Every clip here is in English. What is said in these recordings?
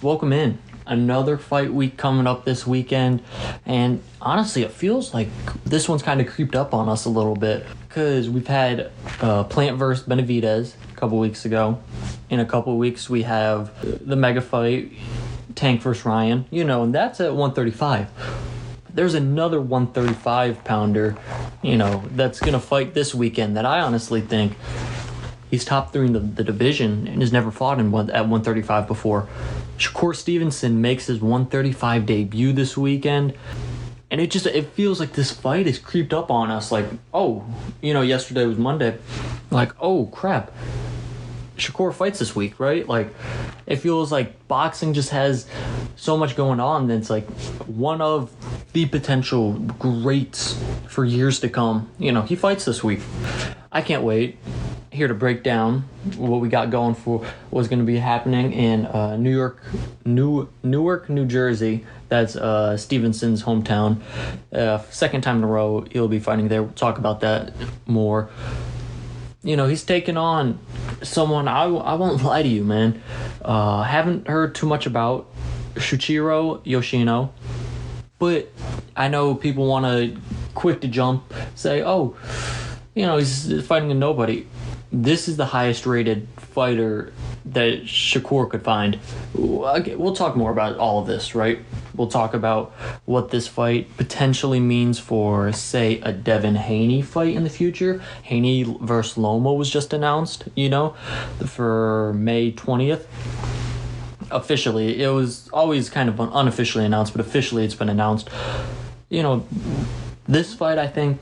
Welcome in. Another fight week coming up this weekend, and honestly, it feels like this one's kind of creeped up on us a little bit because we've had Plant versus Benavidez a couple weeks ago. In a couple weeks, we have the mega fight, Tank versus Ryan, and that's at 135. There's another 135 pounder, that's going to fight this weekend that I honestly think he's top 3 in the division and has never fought at 135 before. Shakur Stevenson makes his 135 debut this weekend, and it feels like this fight has creeped up on us. Like, yesterday was Monday. Like, oh crap, Shakur fights this week, right? Like, it feels like boxing just has so much going on that it's like one of the potential greats for years to come. He fights this week. I can't wait. Here to break down what we got going for what's going to be happening in Newark, New Jersey. That's Stevenson's hometown. Second time in a row he'll be fighting there. We'll talk about that more. He's taking on someone I won't lie to you, man. Haven't heard too much about Shuichiro Yoshino, but I know people want to quick to jump, say, he's fighting a nobody. This is the highest rated fighter that Shakur could find. We'll talk more about all of this, right? We'll talk about what this fight potentially means for, say, a Devin Haney fight in the future. Haney versus Loma was just announced, for May 20th. Officially, it was always kind of unofficially announced, but officially it's been announced. This fight, I think,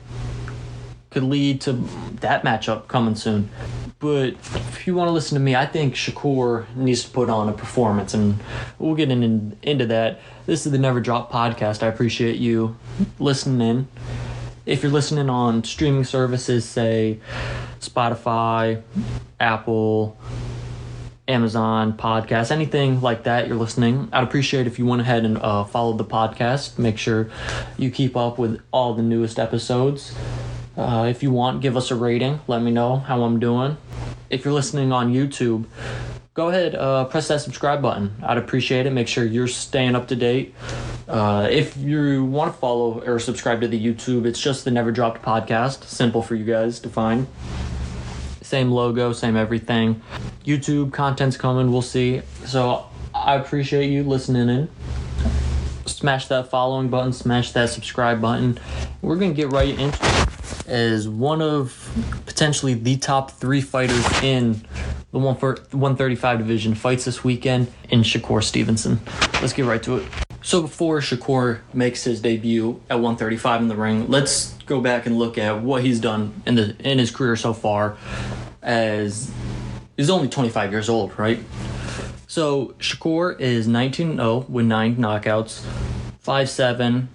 could lead to that matchup coming soon. But if you want to listen to me, I think Shakur needs to put on a performance, and we'll get into that. This is the Never Drop podcast. I appreciate you listening in. If you're listening on streaming services, say Spotify, Apple, Amazon podcast, anything like that you're listening, I'd appreciate if you went ahead and followed the podcast. Make sure you keep up with all the newest episodes. If you want, give us a rating. Let me know how I'm doing. If you're listening on YouTube, go ahead, press that subscribe button. I'd appreciate it. Make sure you're staying up to date. If you want to follow or subscribe to the YouTube, it's just the Never Dropped podcast. Simple for you guys to find. Same logo, same everything. YouTube content's coming. We'll see. So I appreciate you listening in. Smash that following button. Smash that subscribe button. We're going to get right into it. As one of potentially the top 3 fighters in the 135 division fights this weekend in Shakur Stevenson. Let's get right to it. So before Shakur makes his debut at 135 in the ring, let's go back and look at what he's done in his career so far, as he's only 25 years old, right? So Shakur is 19-0 with 9 knockouts, 5'7",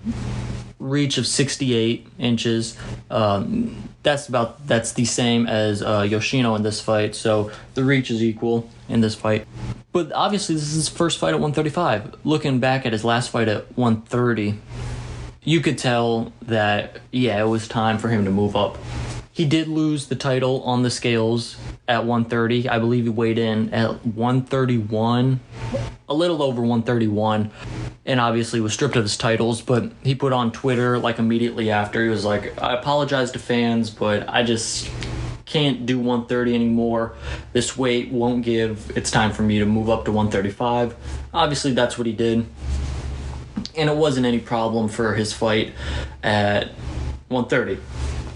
reach of 68 inches. That's the same as Yoshino in this fight, so the reach is equal in this fight. But obviously this is his first fight at 135. Looking back at his last fight at 130, you could tell that, it was time for him to move up. He did lose the title on the scales at 130. I believe he weighed in at 131, a little over 131, and obviously was stripped of his titles. But he put on Twitter immediately after. He was like, I apologize to fans, but I just can't do 130 anymore. This weight won't give. It's time for me to move up to 135. Obviously, that's what he did. And it wasn't any problem for his fight at 130.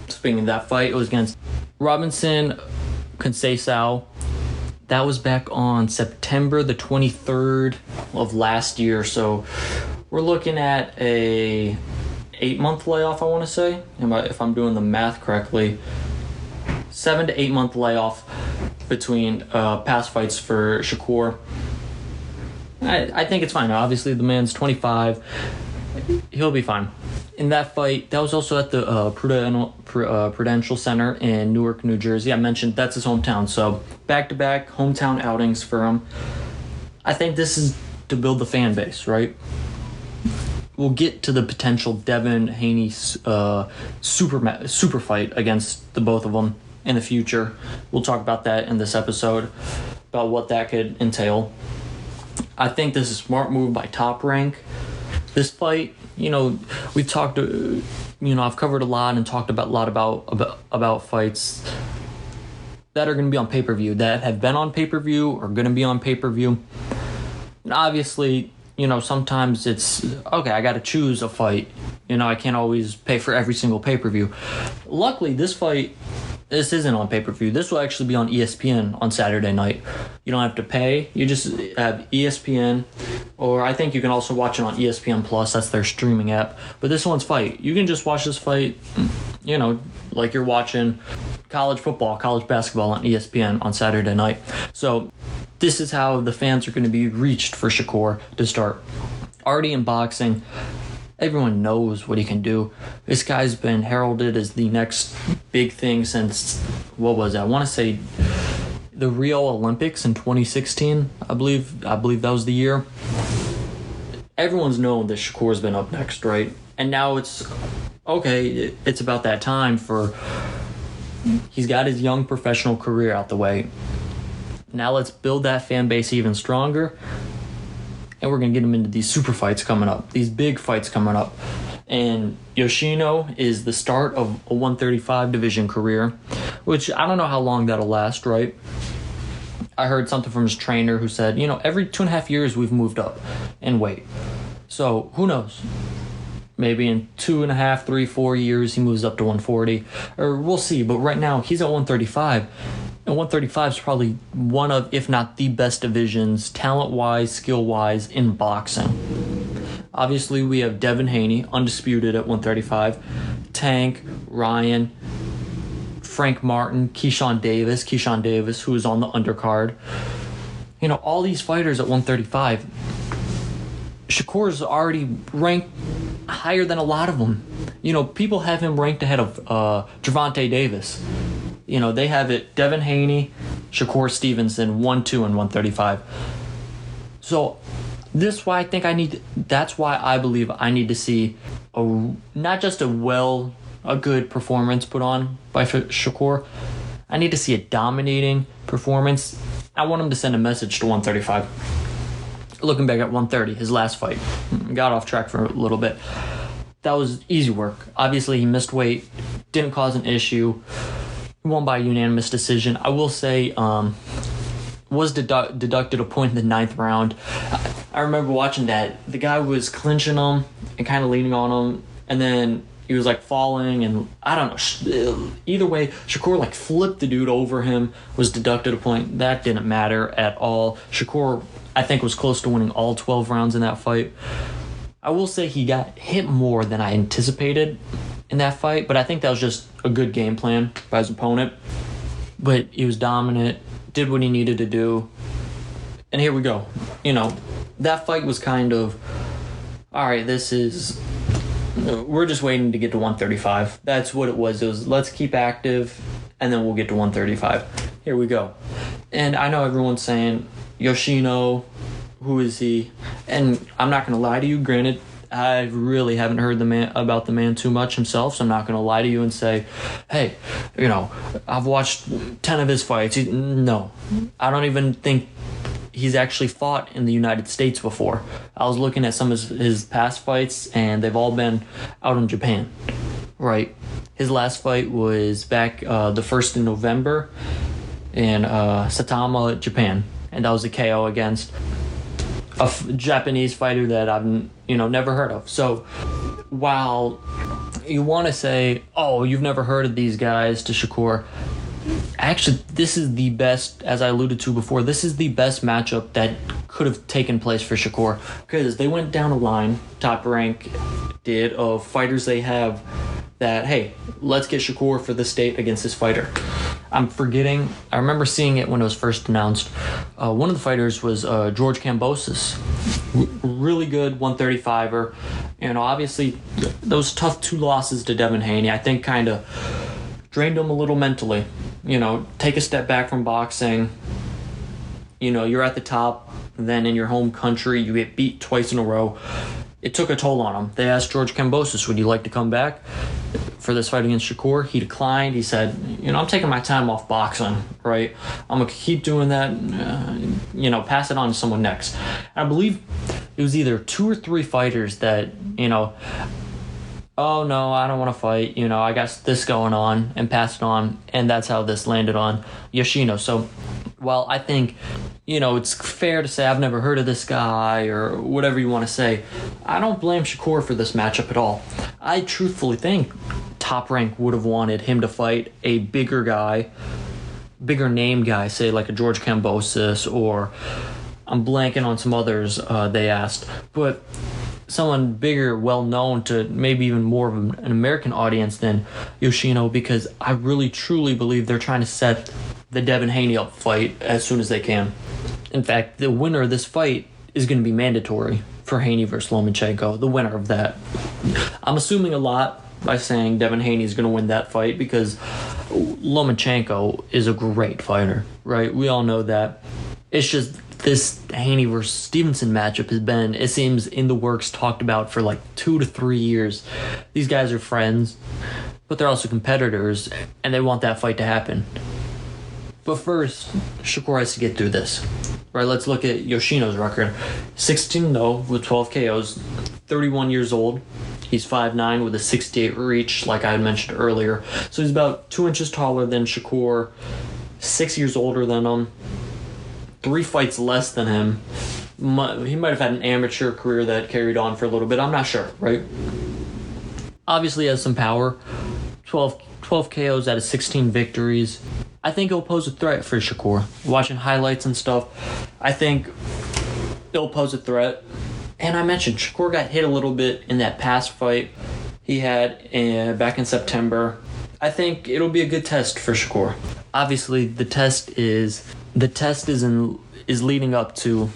Speaking of that fight, it was against Robinson Conceição. That was back on September the 23rd of last year. So we're looking at a 8-month layoff, I want to say, if I'm doing the math correctly. 7 to 8 month layoff between past fights for Shakur. I think it's fine. Obviously, the man's 25. He'll be fine. In that fight, that was also at the Prudential Center in Newark, New Jersey. I mentioned that's his hometown, so back-to-back hometown outings for him. I think this is to build the fan base, right? We'll get to the potential Devin Haney super fight against the both of them in the future. We'll talk about that in this episode, about what that could entail. I think this is a smart move by Top Rank. This fight, we've talked, I've covered a lot and talked about a lot about fights that are going to be on pay-per-view, that have been on pay-per-view or going to be on pay-per-view. And obviously, sometimes it's, okay, I got to choose a fight. I can't always pay for every single pay-per-view. Luckily, this isn't on pay-per-view. This will actually be on ESPN on Saturday night. You don't have to pay. You just have ESPN, or I think you can also watch it on ESPN Plus. That's their streaming app. But this one's fight. You can just watch this fight, like you're watching college football, college basketball on ESPN on Saturday night. So this is how the fans are going to be reached for Shakur to start. Already in boxing, everyone knows what he can do. This guy's been heralded as the next big thing since, what was it? I want to say the Rio Olympics in 2016. I believe that was the year. Everyone's known that Shakur's been up next, right? And now it's about that time he's got his young professional career out the way. Now let's build that fan base even stronger. And we're going to get him into these super fights coming up, these big fights coming up. And Yoshino is the start of a 135 division career, which I don't know how long that'll last, right? I heard something from his trainer who said, every 2.5 years we've moved up in weight. So who knows? Maybe in 2.5, 3, 4 years he moves up to 140. Or we'll see. But right now he's at 135. And 135 is probably one of, if not the best divisions, talent-wise, skill-wise, in boxing. Obviously, we have Devin Haney, undisputed at 135. Tank, Ryan, Frank Martin, Keyshawn Davis, who is on the undercard. All these fighters at 135. Shakur's already ranked higher than a lot of them. People have him ranked ahead of Gervonta Davis. They have it Devin Haney, Shakur Stevenson, 1-2 and 135. So that's why I believe I need to see not just a good performance put on by Shakur. I need to see a dominating performance. I want him to send a message to 135. Looking back at 130, his last fight, got off track for a little bit. That was easy work. Obviously, he missed weight, didn't cause an issue. Won by unanimous decision. I will say, was deducted a point in the 9th round. I remember watching that. The guy was clinching him and kind of leaning on him, and then he was falling, and I don't know. Either way, Shakur flipped the dude over him, was deducted a point. That didn't matter at all. Shakur, I think, was close to winning all 12 rounds in that fight. I will say he got hit more than I anticipated in that fight, but I think that was just a good game plan by his opponent. But he was dominant, did what he needed to do, and here we go. That fight was kind of, all right, we're just waiting to get to 135. That's what it was. It was, let's keep active, and then we'll get to 135. Here we go. And I know everyone's saying, Yoshino, who is he? And I'm not going to lie to you, granted, I really haven't heard about the man too much himself, so I'm not going to lie to you and say, hey, I've watched 10 of his fights. No, I don't even think he's actually fought in the United States before. I was looking at some of his past fights, and they've all been out in Japan, right? His last fight was back the 1st of November in Saitama, Japan, and that was a KO against a Japanese fighter that I've never heard of. So while you want to say, oh, you've never heard of these guys to Shakur, actually this is the best, as I alluded to before, this is the best matchup that could have taken place for Shakur, because they went down a line, Top Rank did, of fighters they have that, hey, let's get Shakur for the state against this fighter. I'm forgetting. I remember seeing it when it was first announced. One of the fighters was George Kambosos. Really good 135er. Obviously, those tough 2 losses to Devin Haney, I think, kind of drained him a little mentally. Take a step back from boxing. You're at the top. Then in your home country, you get beat twice in a row. it took a toll on him. They asked George Kambosos, would you like to come back for this fight against Shakur? He declined. He said, I'm taking my time off boxing, right? I'm going to keep doing that, pass it on to someone next. And I believe it was either 2 or 3 fighters that, oh no, I don't want to fight, I got this going on, and passed it on, and that's how this landed on Yoshino. So while I think, it's fair to say I've never heard of this guy or whatever you want to say, I don't blame Shakur for this matchup at all. I truthfully think Top Rank would have wanted him to fight a bigger name guy, say like a George Kambosos, or I'm blanking on some others they asked, but someone bigger, well-known to maybe even more of an American audience than Yoshino, because I really truly believe they're trying to set the Devin Haney up fight as soon as they can. In fact, the winner of this fight is going to be mandatory for Haney versus Lomachenko, the winner of that. I'm assuming a lot by saying Devin Haney is going to win that fight because Lomachenko is a great fighter, right? We all know that. It's just this Haney versus Stevenson matchup has been, it seems, in the works, talked about for like 2 to 3 years. These guys are friends, but they're also competitors, and they want that fight to happen. But first, Shakur has to get through this. Right, let's look at Yoshino's record. 16-0 with 12 KOs, 31 years old. He's 5'9" with a 68 reach, like I had mentioned earlier. So he's about 2 inches taller than Shakur, 6 years older than him, 3 fights less than him. He might have had an amateur career that carried on for a little bit. I'm not sure, right? Obviously he has some power. 12 KOs out of 16 victories. I think he'll pose a threat for Shakur. Watching highlights and stuff, I think he'll pose a threat. And I mentioned Shakur got hit a little bit in that past fight he had back in September. I think it'll be a good test for Shakur. Obviously, the test is leading up to,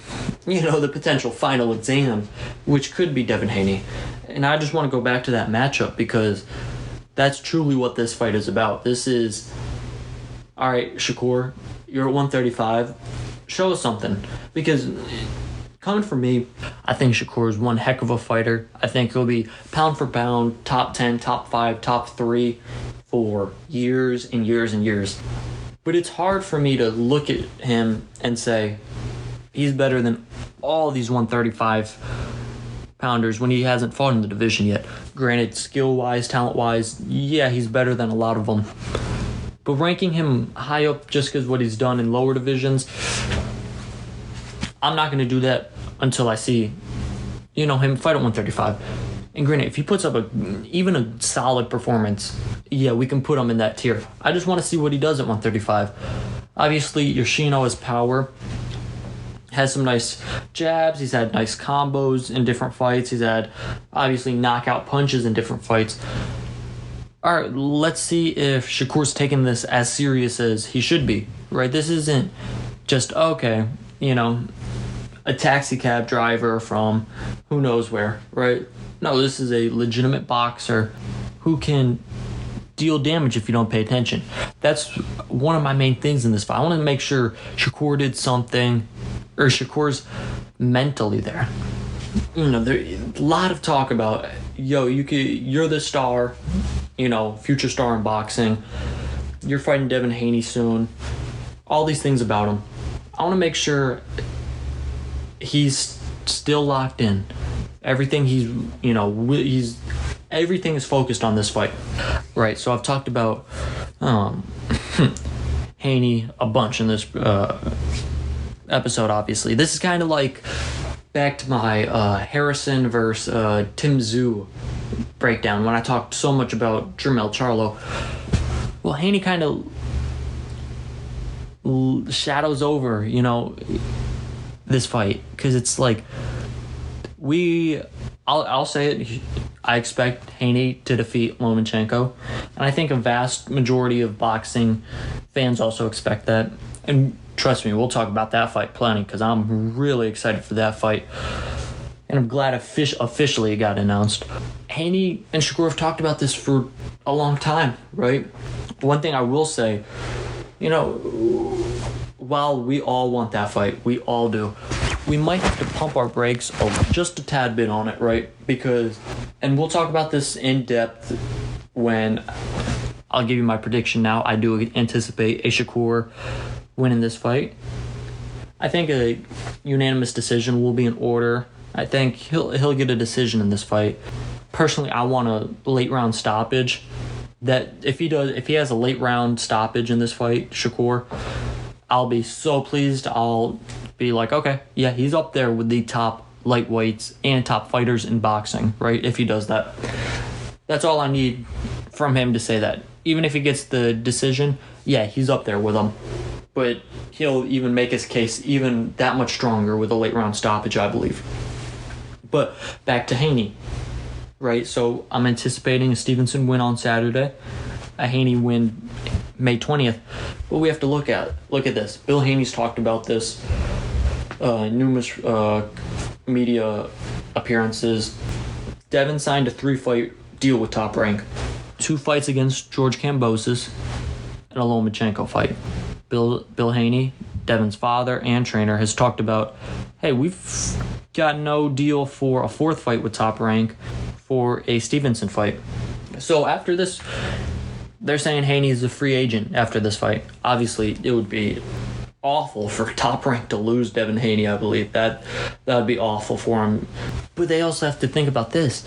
the potential final exam, which could be Devin Haney. And I just want to go back to that matchup because that's truly what this fight is about. This is, all right, Shakur, you're at 135. Show us something. Because coming from me, I think Shakur is one heck of a fighter. I think he'll be pound for pound, top 10, top 5, top 3 for years and years and years. But it's hard for me to look at him and say he's better than all these 135 pounders when he hasn't fought in the division yet. Granted, skill-wise, talent-wise, yeah, he's better than a lot of them. But ranking him high up just because what he's done in lower divisions, I'm not going to do that until I see, him fight at 135. And granted, if he puts up even a solid performance, yeah, we can put him in that tier. I just want to see what he does at 135. Obviously, Yoshino has power, has some nice jabs. He's had nice combos in different fights. He's had, obviously, knockout punches in different fights. All right, let's see if Shakur's taking this as serious as he should be, right? This isn't just, okay, a taxi cab driver from who knows where, right? No, this is a legitimate boxer who can deal damage if you don't pay attention. That's one of my main things in this fight. I want to make sure Shakur did something, or Shakur's mentally there. There's a lot of talk about, you're the star, future star in boxing. You're fighting Devin Haney soon. All these things about him. I want to make sure he's still locked in. Everything everything is focused on this fight. Right, so I've talked about Haney a bunch in this episode, obviously. This is kind of like back to my Harrison versus Tim Tszyu breakdown when I talked so much about Jermell Charlo. Well, Haney kind of shadows over, this fight, because it's like I'll say it, I expect Haney to defeat Lomachenko, and I think a vast majority of boxing fans also expect that. And trust me, we'll talk about that fight plenty because I'm really excited for that fight, and I'm glad officially it got announced. Haney and Shakur have talked about this for a long time, right? One thing I will say, while we all want that fight, we all do, we might have to pump our brakes just a tad bit on it, right? Because, and we'll talk about this in depth when I'll give you my prediction now. I do anticipate a Shakur winning this fight. I think a unanimous decision will be in order. I think he'll get a decision in this fight. Personally, I want a late round stoppage. That if he has a late round stoppage in this fight, Shakur, I'll be so pleased. I'll be like, okay, yeah, he's up there with the top lightweights and top fighters in boxing, right? If he does that. That's all I need from him to say that. Even if he gets the decision, yeah, he's up there with them. But he'll even make his case even that much stronger with a late round stoppage, I believe. But back to Haney, right? So I'm anticipating a Stevenson win on Saturday, a Haney win May 20th. But we have to look at this. Bill Haney's talked about this in numerous media appearances. Devin signed a 3-fight deal with Top Rank. 2 fights against George Kambosos and a Lomachenko fight. Bill Haney, Devin's father and trainer, has talked about, hey, we've got no deal for a 4th fight with Top Rank for a Stevenson fight. So after this, they're saying Haney is a free agent after this fight. Obviously, it would be awful for Top Rank to lose Devin Haney, I believe. That would be awful for him. But they also have to think about this.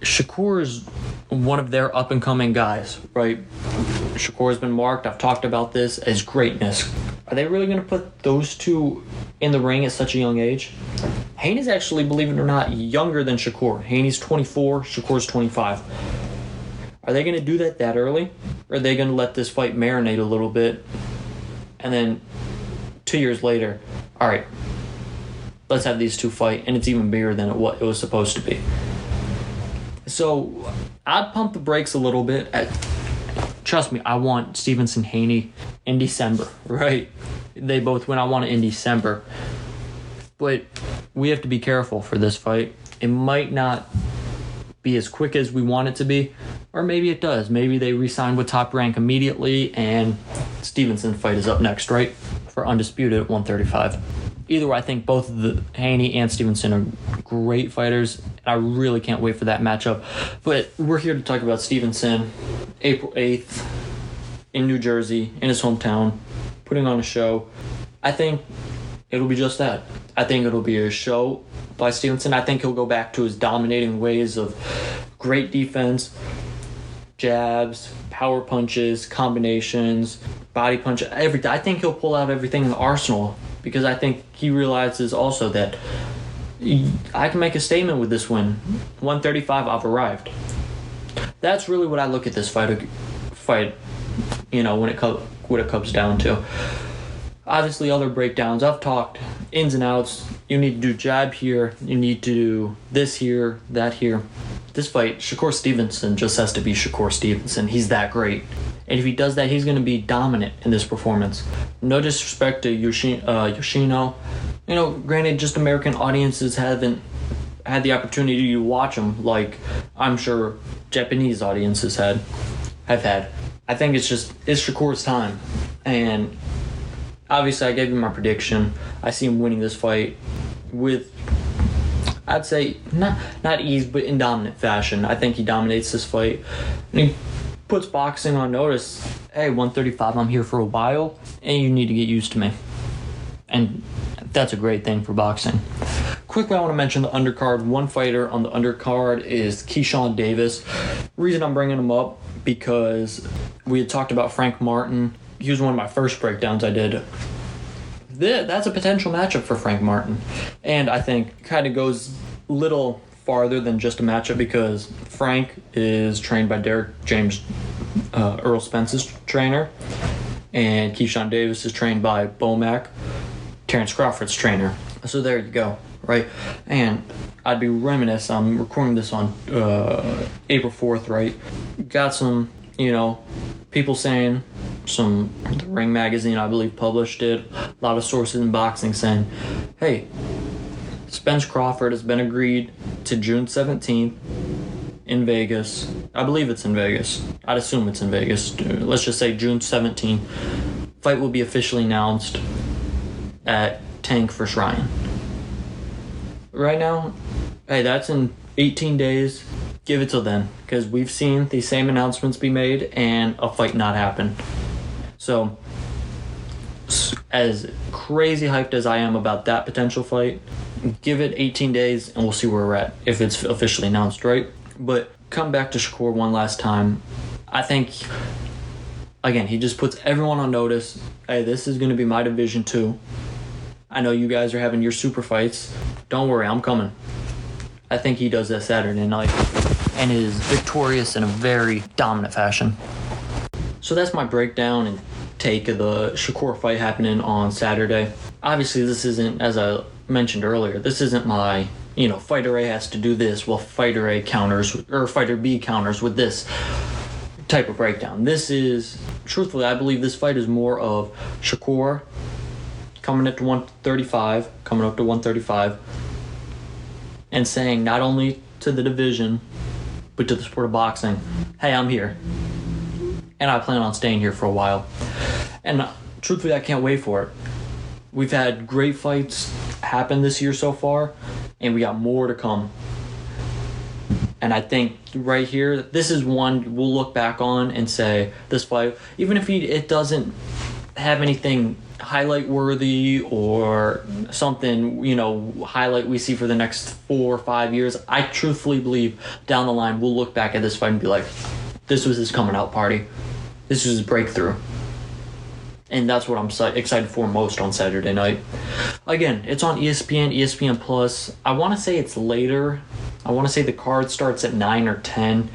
Shakur is one of their up-and-coming guys, right? Shakur has been marked, I've talked about this, as greatness. Are they really going to put those two in the ring at such a young age? Haney's actually, believe it or not, younger than Shakur. Haney's 24, Shakur's 25. Are they going to do that early? Or are they going to let this fight marinate a little bit? And then 2 years later, all right, let's have these two fight, and it's even bigger than what it was supposed to be. So I'd pump the brakes a little bit. Trust me, I want Stevenson Haney in December, right? They both win. I want it in December. But we have to be careful for this fight. It might not be as quick as we want it to be, or maybe it does. Maybe they re-sign with Top Rank immediately and Stevenson fight is up next, right? For undisputed at 135. Either way, I think both the Haney and Stevenson are great fighters, and I really can't wait for that matchup. But we're here to talk about Stevenson, April 8th, in New Jersey, in his hometown, putting on a show. I think it'll be just that. I think it'll be a show by Stevenson. I think he'll go back to his dominating ways of great defense, jabs, power punches, combinations, body punch, everything. I think he'll pull out everything in the arsenal, because I think he realizes also that I can make a statement with this win. 135, I've arrived. That's really what I look at this fight, you know, when it comes down to. Obviously, other breakdowns. I've talked ins and outs. You need to do jab here. You need to do this here, that here. This fight, Shakur Stevenson just has to be Shakur Stevenson. He's that great. And if he does that, he's going to be dominant in this performance. No disrespect to Yoshino. You know, granted, just American audiences haven't had the opportunity to watch him like I'm sure Japanese audiences have had. I think it's Shakur's time. And obviously, I gave you my prediction. I see him winning this fight with, I'd say, not ease, but in dominant fashion. I think he dominates this fight. And he puts boxing on notice. Hey, 135, I'm here for a while, and you need to get used to me. And that's a great thing for boxing. Quickly, I want to mention the undercard. One fighter on the undercard is Keyshawn Davis. Reason I'm bringing him up, because we had talked about Frank Martin. He was one of my first breakdowns I did. That's a potential matchup for Frank Martin. And I think kind of goes a little farther than just a matchup, because Frank is trained by Derek James, Earl Spence's trainer, and Keyshawn Davis is trained by Bomac, Terrence Crawford's trainer. So there you go, right? And I'd be remiss, I'm recording this on April 4th, right? Got some, people saying, the Ring magazine, I believe, published it. A lot of sources in boxing saying, hey, Spence Crawford has been agreed to June 17th in Vegas. I believe it's in Vegas. I'd assume it's in Vegas. Let's just say June 17th. Fight will be officially announced at tank versus Ryan. Right now, hey, that's in 18 days. Give it till then, because we've seen these same announcements be made and a fight not happen. So, as crazy hyped as I am about that potential fight, give it 18 days and we'll see where we're at if it's officially announced, right? But come back to Shakur one last time. I think, again, he just puts everyone on notice. Hey, this is going to be my division too. I know you guys are having your super fights. Don't worry, I'm coming. I think he does that Saturday night and is victorious in a very dominant fashion. So that's my breakdown and take of the Shakur fight happening on Saturday. Obviously, this isn't, as I mentioned earlier, this isn't my, fighter A has to do this while fighter A counters, or fighter B counters with this type of breakdown. This is, truthfully, I believe this fight is more of Shakur coming up to 135, and saying not only to the division, but to the sport of boxing, hey, I'm here. And I plan on staying here for a while. And truthfully, I can't wait for it. We've had great fights happen this year so far, and we got more to come. And I think right here, this is one we'll look back on and say, this fight, even if it doesn't have anything highlight worthy or something, highlight we see for the next 4 or 5 years, I truthfully believe down the line we'll look back at this fight and be like, this was his coming out party. This was his breakthrough. And that's what I'm excited for most on Saturday night. Again, it's on ESPN Plus. I want to say it's later. I want to say the card starts at 9 or 10.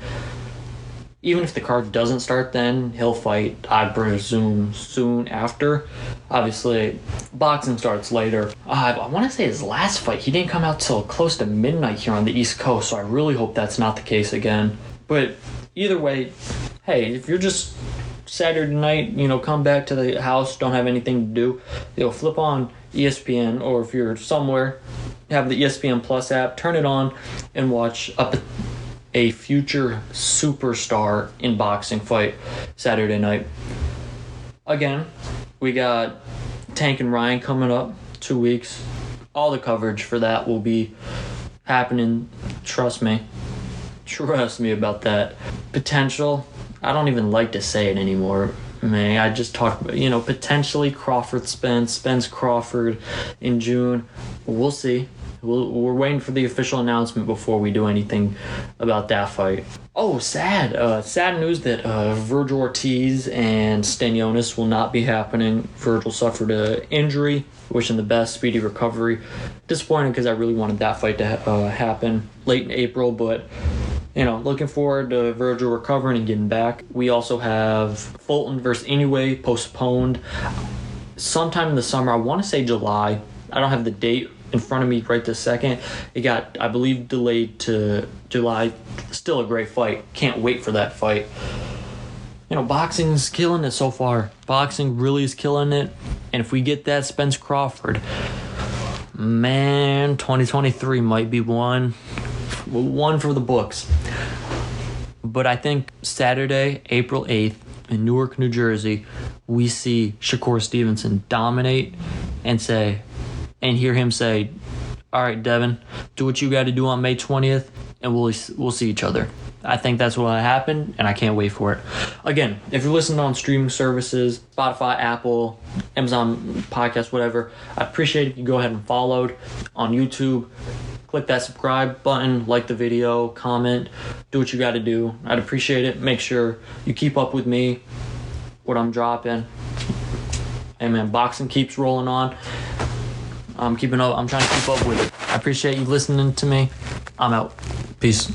Even if the card doesn't start then, he'll fight, I presume, soon after. Obviously, boxing starts later. I want to say his last fight, he didn't come out till close to midnight here on the East Coast, so I really hope that's not the case again. But either way, hey, if you're just Saturday night, come back to the house, don't have anything to do, flip on ESPN, or if you're somewhere, have the ESPN Plus app, turn it on, and watch a future superstar in boxing fight Saturday night. Again, we got Tank and Ryan coming up 2 weeks. All the coverage for that will be happening. Trust me about that. Potential, I don't even like to say it anymore. Man, I just talk about, potentially Crawford Spence Crawford in June. We'll see. We're waiting for the official announcement before we do anything about that fight. Oh, sad news that Virgil Ortiz and Stanionis will not be happening. Virgil suffered an injury. Wishing the best, speedy recovery. Disappointed because I really wanted that fight to happen late in April, but looking forward to Virgil recovering and getting back. We also have Fulton versus Inoue postponed sometime in the summer. I want to say July. I don't have the date in front of me right this second. It got, I believe, delayed to July. Still a great fight. Can't wait for that fight. Boxing's killing it so far. Boxing really is killing it. And if we get that Spence Crawford, man, 2023 might be one for the books. But I think Saturday, April 8th, in Newark, New Jersey, we see Shakur Stevenson dominate and hear him say, all right, Devin, do what you got to do on May 20th, and we'll see each other. I think that's what will happen, and I can't wait for it. Again, if you're listening on streaming services, Spotify, Apple, Amazon Podcast, whatever, I appreciate it if you go ahead and followed on YouTube. Click that subscribe button, like the video, comment, do what you got to do. I'd appreciate it. Make sure you keep up with me, what I'm dropping. Hey, man, boxing keeps rolling on. I'm trying to keep up with it. I appreciate you listening to me. I'm out. Peace.